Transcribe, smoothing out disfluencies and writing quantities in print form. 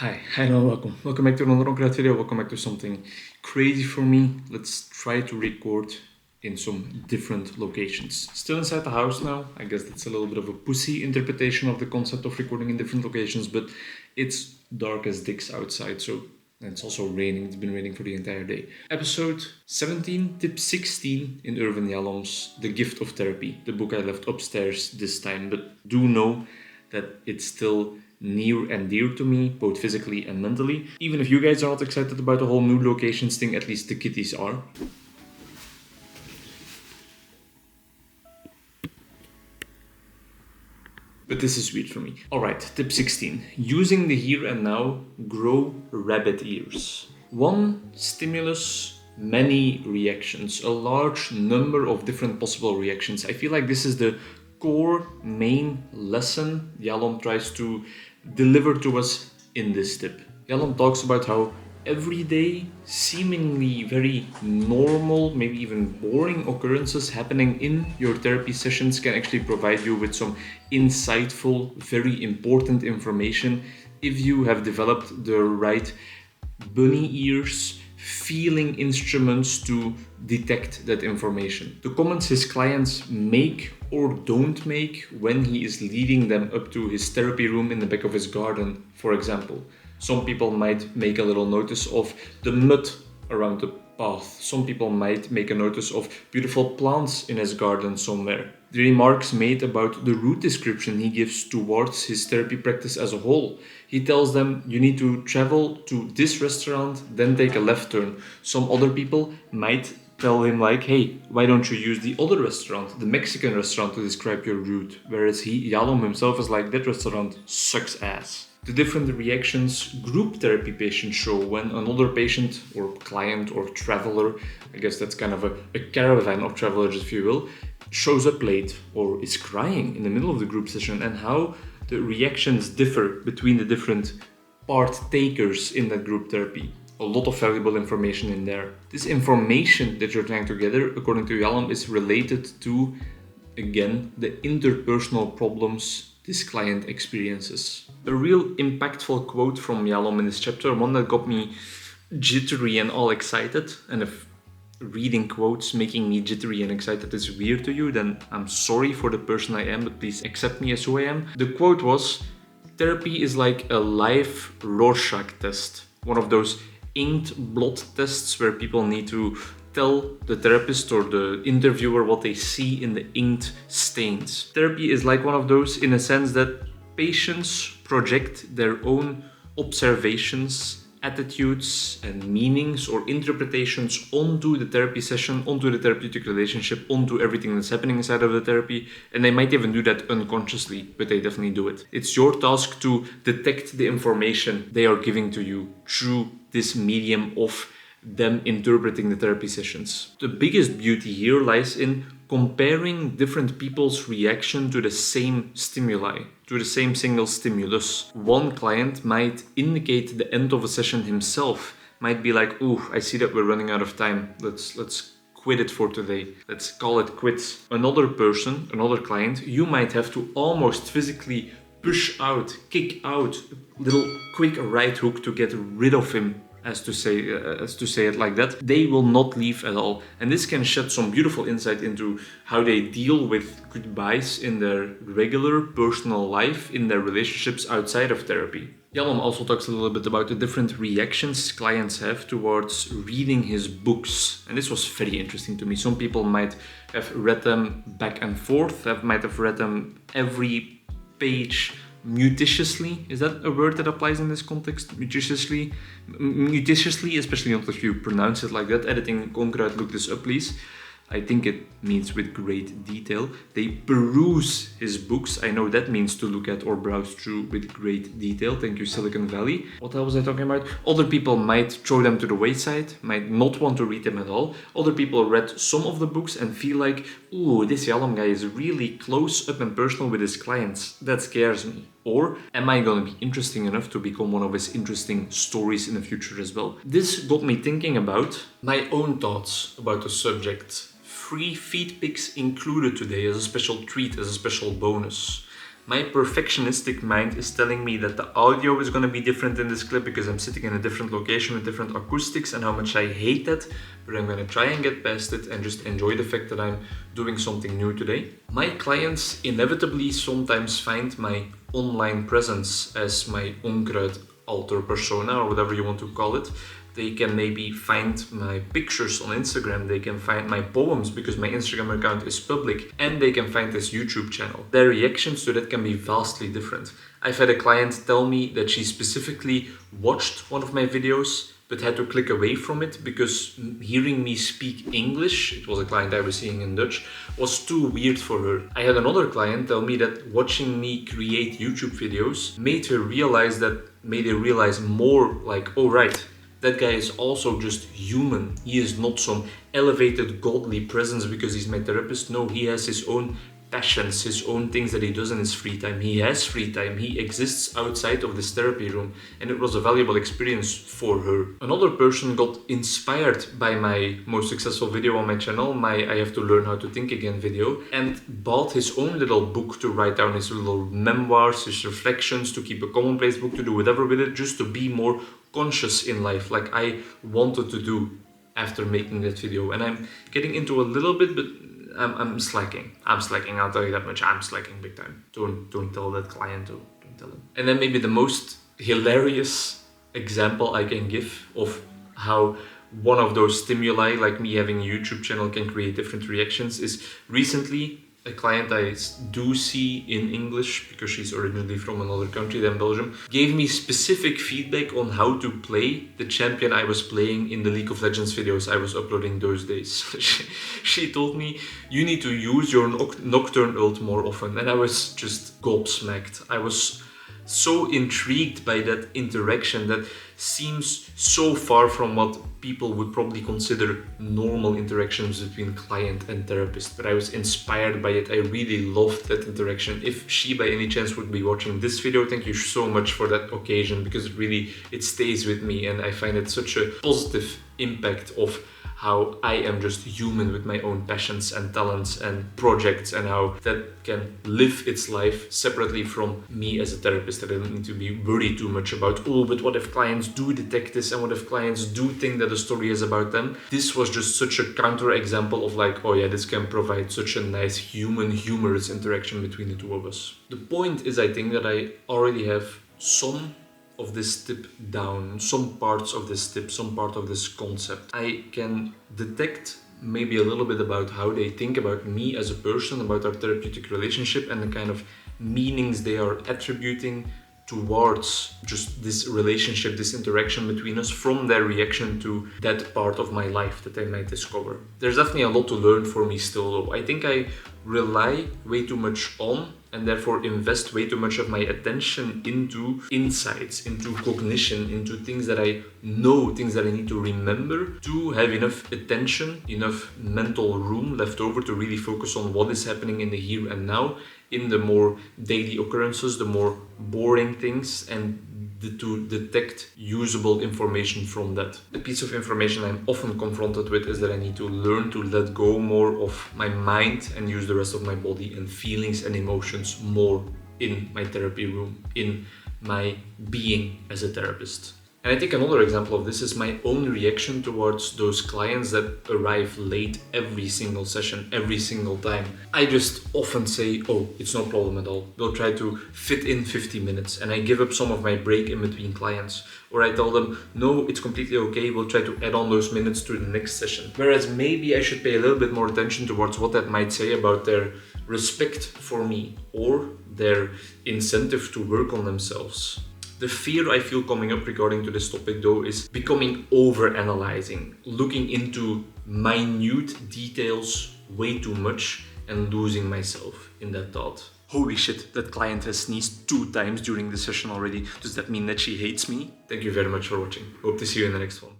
Hi, hello, welcome. Welcome back to another Onkruid video. Welcome back to something crazy for me. Let's try to record in some different locations. Still inside the house now. I guess that's a little bit of a pussy interpretation of the concept of recording in different locations, but it's dark as dicks outside, so and it's also raining. It's been raining for the entire day. Episode 17, tip 16 in Irvin Yalom's The Gift of Therapy, the book I left upstairs this time, but do know that it's still near and dear to me, both physically and mentally. Even if you guys are not excited about the whole new locations thing, at least the kitties are. But this is weird for me. Alright, tip 16. Using the here and now, grow rabbit ears. One stimulus, many reactions. A large number of different possible reactions. I feel like this is the core main lesson Yalom tries to deliver to us in this tip. Yalom talks about how everyday, seemingly very normal, maybe even boring occurrences happening in your therapy sessions can actually provide you with some insightful, very important information if you have developed the right bunny ears, feeling instruments to detect that information. The comments his clients make or don't make when he is leading them up to his therapy room in the back of his garden, for example. Some people might make a little notice of the mud around the path. Some people might make a notice of beautiful plants in his garden somewhere. The remarks made about the route description he gives towards his therapy practice as a whole. He tells them you need to travel to this restaurant, then take a left turn. Some other people might tell him like, hey, why don't you use the other restaurant, the Mexican restaurant, to describe your route? Whereas Yalom himself is like, that restaurant sucks ass. The different reactions group therapy patients show when another patient or client or traveler, I guess that's kind of a caravan of travelers if you will, shows up late or is crying in the middle of the group session, and how the reactions differ between the different partakers in that group therapy. A lot of valuable information in there. This information that you're trying to gather, according to Yalom, is related to, again, the interpersonal problems this client experiences. A real impactful quote from Yalom in this chapter, one that got me jittery and all excited. And if reading quotes making me jittery and excited is weird to you, then I'm sorry for the person I am, but please accept me as who I am. The quote was, "Therapy is like a live Rorschach test." One of those inked blood tests where people need to tell the therapist or the interviewer what they see in the inked stains. Therapy is like one of those in a sense that patients project their own observations, attitudes and meanings or interpretations onto the therapy session, onto the therapeutic relationship, onto everything that's happening inside of the therapy, and they might even do that unconsciously, but they definitely do it. It's your task to detect the information they are giving to you through this medium of them interpreting the therapy sessions. The biggest beauty here lies in comparing different people's reaction to the same stimuli, to the same single stimulus. One client might indicate the end of a session himself, might be like, ooh, I see that we're running out of time. Let's quit it for today. Let's call it quits. Another person, another client, you might have to almost physically push out, kick out, little quick right hook to get rid of him, as to say it like that. They will not leave at all. And this can shed some beautiful insight into how they deal with goodbyes in their regular personal life, in their relationships outside of therapy. Yalom also talks a little bit about the different reactions clients have towards reading his books. And this was very interesting to me. Some people might have read them back and forth, might have read them every page muticiously. Is that a word that applies in this context? Muticiously, especially not if you pronounce it like that. Editing Onkruid, look this up please. I think it means with great detail. They peruse his books. I know that means to look at or browse through with great detail. Thank you, Silicon Valley. What else was I talking about? Other people might throw them to the wayside, might not want to read them at all. Other people read some of the books and feel like, ooh, this Yalom guy is really close up and personal with his clients. That scares me. Or am I going to be interesting enough to become one of his interesting stories in the future as well? This got me thinking about my own thoughts about the subject. Free feed pics included today as a special treat, as a special bonus. My perfectionistic mind is telling me that the audio is going to be different in this clip because I'm sitting in a different location with different acoustics and how much I hate that, but I'm going to try and get past it and just enjoy the fact that I'm doing something new today. My clients inevitably sometimes find my online presence as my Onkruid alter persona, or whatever you want to call it. They can maybe find my pictures on Instagram, they can find my poems because my Instagram account is public, and they can find this YouTube channel. Their reactions to that can be vastly different. I've had a client tell me that she specifically watched one of my videos but had to click away from it because hearing me speak English, it was a client I was seeing in Dutch, was too weird for her. I had another client tell me that watching me create YouTube videos made her realize more like, oh right, that guy is also just human. He is not some elevated godly presence because he's my therapist. No, he has his own passions, his own things that he does in his free time. He has free time. He exists outside of this therapy room, and it was a valuable experience for her. Another person got inspired by my most successful video on my channel, my I Have to Learn How to Think Again video, and bought his own little book to write down his little memoirs, his reflections, to keep a commonplace book, to do whatever with it, just to be more conscious in life, like I wanted to do after making that video. And I'm getting into a little bit, but I'm slacking. I'll tell you that much. I'm slacking big time. Don't tell that client, don't tell him. And then maybe the most hilarious example I can give of how one of those stimuli, like me having a YouTube channel, can create different reactions is recently a client I do see in English, because she's originally from another country than Belgium, gave me specific feedback on how to play the champion I was playing in the League of Legends videos I was uploading those days. She told me, you need to use your Nocturne ult more often, and I was just gobsmacked. I was so intrigued by that interaction that seems so far from what people would probably consider normal interactions between client and therapist, but I was inspired by it. I really loved that interaction. If she by any chance would be watching this video, thank you so much for that occasion, because it stays with me, and I find it such a positive impact of how I am just human with my own passions and talents and projects, and how that can live its life separately from me as a therapist. I don't need to be worried too much about, oh, but what if clients do detect this, and what if clients do think that the story is about them? This was just such a counter example of like, oh yeah, this can provide such a nice human, humorous interaction between the two of us. The point is, I think that I already have some of this tip down, some parts of this tip, some part of this concept. I can detect maybe a little bit about how they think about me as a person, about our therapeutic relationship, and the kind of meanings they are attributing towards just this relationship, this interaction between us, from their reaction to that part of my life that they might discover. There's definitely a lot to learn for me still, though. I think I rely way too much on, and therefore invest way too much of my attention into insights, into cognition, into things that I know, things that I need to remember, to have enough attention, enough mental room left over to really focus on what is happening in the here and now, in the more daily occurrences, the more boring things, and to detect usable information from that. The piece of information I'm often confronted with is that I need to learn to let go more of my mind and use the rest of my body and feelings and emotions more in my therapy room, in my being as a therapist. And I think another example of this is my own reaction towards those clients that arrive late every single session, every single time. I just often say, oh, it's no problem at all. We'll try to fit in 50 minutes, and I give up some of my break in between clients. Or I tell them, no, it's completely okay, we'll try to add on those minutes to the next session. Whereas maybe I should pay a little bit more attention towards what that might say about their respect for me, or their incentive to work on themselves. The fear I feel coming up regarding to this topic, though, is becoming over-analyzing, looking into minute details way too much and losing myself in that thought. Holy shit, that client has sneezed 2 times during the session already. Does that mean that she hates me? Thank you very much for watching. Hope to see you in the next one.